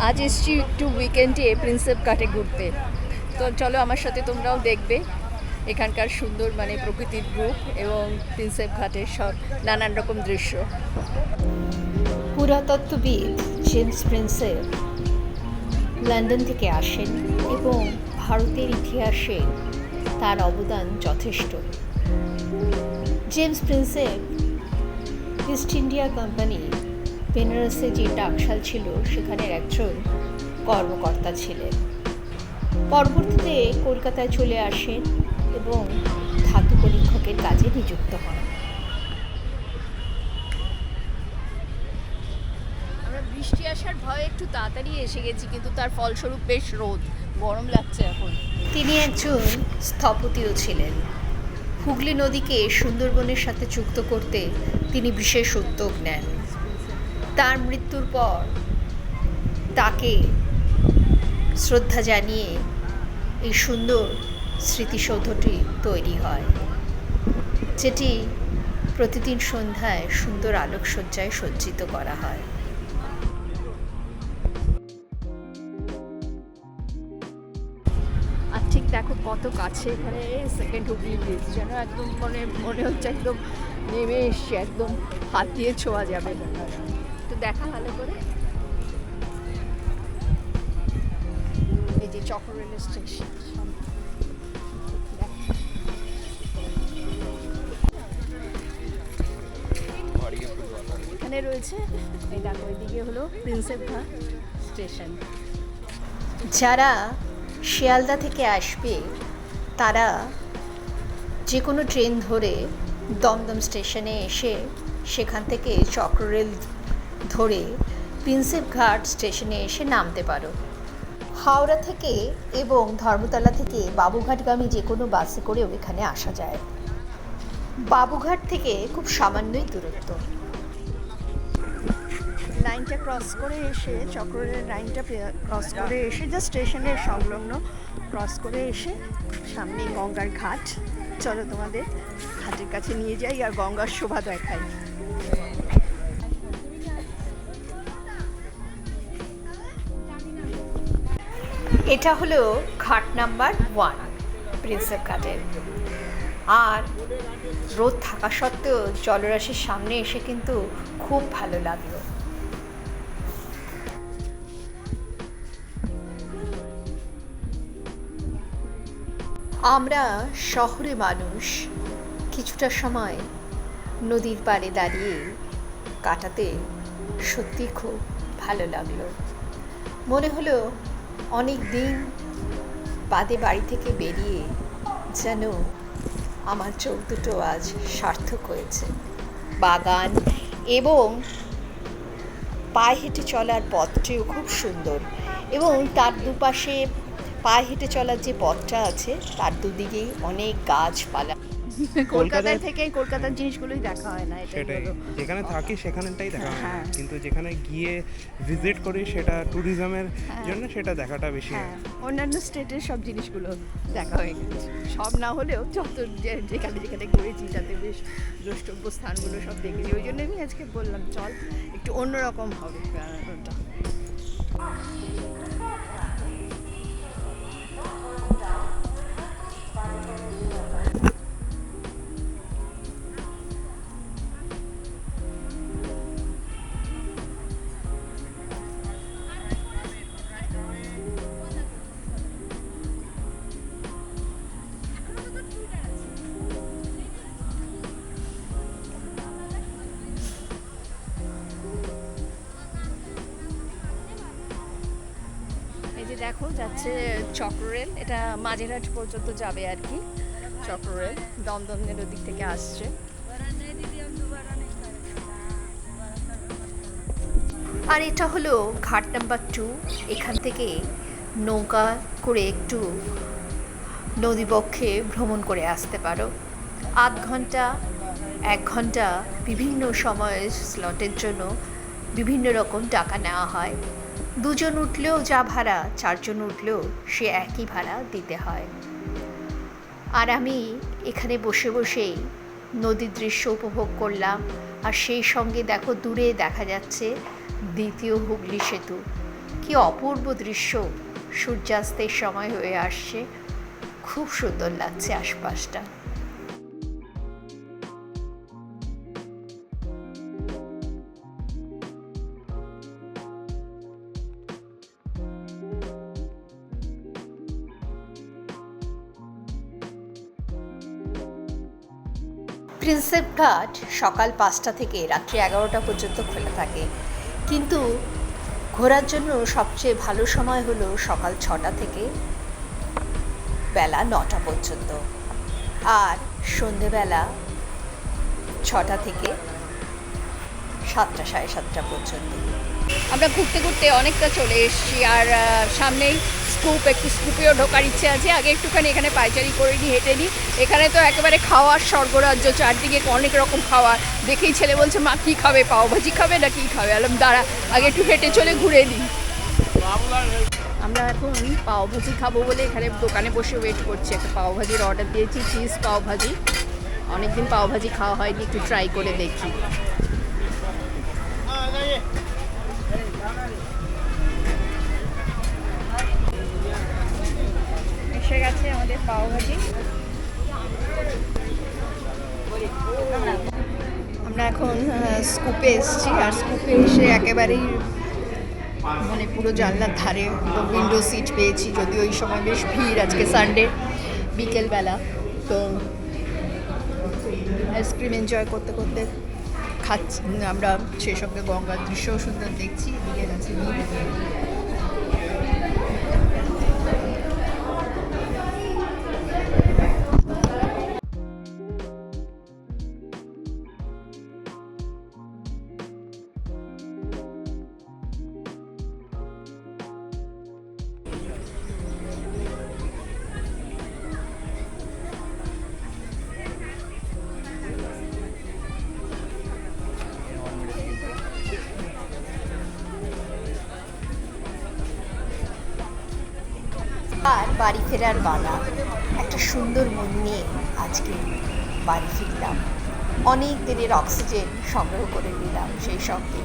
আজ এসছি একটু উইকেন্ডে প্রিন্সেপ ঘাটে ঘুরতে। তো চলো আমার সাথে তোমরাও দেখবে এখানকার সুন্দর মানে প্রকৃতির রূপ এবং প্রিন্সেপ ঘাটের সব নানান রকম দৃশ্য। পুরাতত্ত্ববিদ জেমস প্রিন্সেপ লন্ডন থেকে আসেন এবং ভারতের ইতিহাসে তার অবদান যথেষ্ট। James Prinsep East India Company বেনারসে যে টাকশাল ছিল সেখানের একজন কর্মকর্তা ছিলেন। পরবর্তীতে কলকাতায় চলে আসেন এবং ধাতু পরীক্ষকের কাজে নিযুক্ত হন। আমরা বৃষ্টি আসার ভয়ে একটু তাড়াতাড়ি এসে গেছি, কিন্তু তার ফলস্বরূপ বেশ রোদ, গরম লাগছে এখন। তিনি একজন স্থপতিও ছিলেন। হুগলি নদীকে সুন্দরবনের সাথে যুক্ত করতে তিনি বিশেষ উদ্যোগ নেন। তার মৃত্যুর পর তাকে শ্রদ্ধা জানিয়ে এই সুন্দর স্মৃতিসৌধটি তৈরি হয়, যেটি প্রতিদিন সন্ধ্যায় সুন্দর আলোকসজ্জায় সজ্জিত করা হয়। আর ঠিক দেখো কত কাছে এখানে সেকেন্ড হুগলি ব্রিজ, যেন একদম মনে হচ্ছে একদম নেমে এসছে, একদম হাত দিয়ে ছোঁয়া যাবে। তো দেখা ভালো করে, এই যে চক্র রেল স্টেশন, এখানে রয়েছে এই দেখো, এদিকে হলো প্রিন্সেপ ঘাট স্টেশন। যারা শিয়ালদা থেকে আসবে তারা যে কোনো ট্রেন ধরে দমদম স্টেশনে এসে সেখান থেকে চক্ররেল ধরে প্রিন্সেপ ঘাট স্টেশনে এসে নামতে পারো। হাওড়া থেকে এবং ধর্মতলা থেকে বাবুঘাটগামী যে কোনো বাসে করেও এখানে আসা যায়। বাবুঘাট থেকে খুব সামান্যই দূরত্ব। লাইনটা ক্রস করে এসে, চক্রের লাইনটা ক্রস করে এসে জাস্ট স্টেশনের সংলগ্ন ক্রস করে এসে সামনেই গঙ্গার ঘাট। চলো তোমাদের ঘাটের কাছে নিয়ে যাই আর গঙ্গার শোভা দেখাই। এটা হলো ঘাট নাম্বার 1 প্রিন্সেপ ঘাটের। আর রোদ থাকা সত্ত্বেও জলরাশির সামনে এসে কিন্তু খুব ভালো লাগলো। আমরা শহরে মানুষ কিছুটা সময় নদীর পাড়ে দাঁড়িয়ে কাটাতে সত্যি খুব ভালো লাগলো। মনে হলো অনেক দিন বাদে বাড়ি থেকে বেরিয়ে যেন আমার চোখ দুটো আজ সার্থক হয়েছে। বাগান এবং পায়ে হেঁটে চলার পথটিও খুব সুন্দর, এবং তার দুপাশে পায়ে হেঁটে চলার যে পথটা আছে তার দুদিকেই অনেক গাছপালা। কলকাতায় থেকে কলকাতার জিনিসগুলোই দেখা হয় না, সেটাই, যেখানে থাকি সেখানেটাই দেখা হয় না, হ্যাঁ। কিন্তু যেখানে গিয়ে ভিজিট করি সেটা ট্যুরিজমের জন্য সেটা দেখাটা বেশি হয়। অন্যান্য স্টেটের সব জিনিসগুলো দেখা হয়ে গেছে, সব না হলেও যত যেখানে যেখানে ঘুরেছি তাতে বেশ দ্রষ্টব্য স্থানগুলো সব দেখেছি। ওই জন্য আমি আজকে বললাম চল একটু অন্যরকম হবে বেড়ানোটা। এই যে দেখো যাচ্ছে চক্ররেল, এটা মাঝেরহাট পর্যন্ত যাবে আর কি। চক্ররেল দমদমের ওদিক থেকে আসছে। আর এটা হলো ঘাট নাম্বার 2। এখান থেকে নৌকা করে একটু নদীবক্ষে ভ্রমণ করে আসতে পারো। আধ ঘন্টা 1 ঘন্টা বিভিন্ন সময়ের স্লটের জন্য বিভিন্ন রকম টাকা নেওয়া হয়। 2 জন উঠলেও যা ভাড়া, 4 জন উঠলেও সে একই ভাড়া দিতে হয়। আর আমি এখানে বসে বসেই নদীর দৃশ্য উপভোগ করলাম। আর সেই সঙ্গে দেখো দূরে দেখা যাচ্ছে দ্বিতীয় হুগলি সেতু। কি অপূর্ব দৃশ্য, সূর্যাস্তের সময় হয়ে আসছে, খুব সুন্দর লাগছে আশপাশটা। প্রিন্সেপ ঘাট সকাল 5টা থেকে রাত্রি 11টা পর্যন্ত খোলা থাকে, কিন্তু ঘোরার জন্য সবচেয়ে ভালো সময় হলো সকাল 6টা থেকে বেলা 9টা পর্যন্ত, আর সন্ধেবেলা 6টা থেকে 7টা, 7:30 পর্যন্ত। আমরা ঘুরতে ঘুরতে অনেকটা চলে এসেছি, আর সামনেই একটু স্কুপেও ঢোকার ইচ্ছে আছে। আগে একটুখানি এখানে পাইচারি করে নিই, হেঁটে নিই। এখানে তো একেবারে খাওয়ার স্বর্গরাজ্য, চারদিকে অনেক রকম খাওয়ার। দেখেই ছেলে বলছে, মা কী খাবে, পাওভাজি খাবে না কী খাবে? আলাম দাঁড়া, আগে একটু হেঁটে চলে ঘুরে নিই। আমরা এখন পাওভাজি খাবো বলে এখানে দোকানে বসে ওয়েট করছি। একটা পাওভাজির অর্ডার দিয়েছি, চিজ পাওভাজি। অনেকদিন পাওভাজি খাওয়া হয়নি, একটু ট্রাই করে দেখি। এসে গেছে আমাদের পাওভাজি। আমরা এখন স্কুপে এসেছি, আর স্কুপে এসে একেবারেই মানে পুরো জানলার ধারে উইন্ডো সিট পেয়েছি, যদিও ওই সময় বেশ ভিড়, আজকে সানডে বিকেলবেলা। তো আইসক্রিম এনজয় করতে করতে খাচ্ছি আমরা, সেই সঙ্গে গঙ্গার দৃশ্যও সুন্দর দেখছি। এদিকে আছে আর বাড়ি ফেরার বালা, একটা সুন্দর মন নিয়ে আজকে বাড়ি ফিরলাম। অনেক দিনের অক্সিজেন সংগ্রহ করে নিলাম, সেই সঙ্গে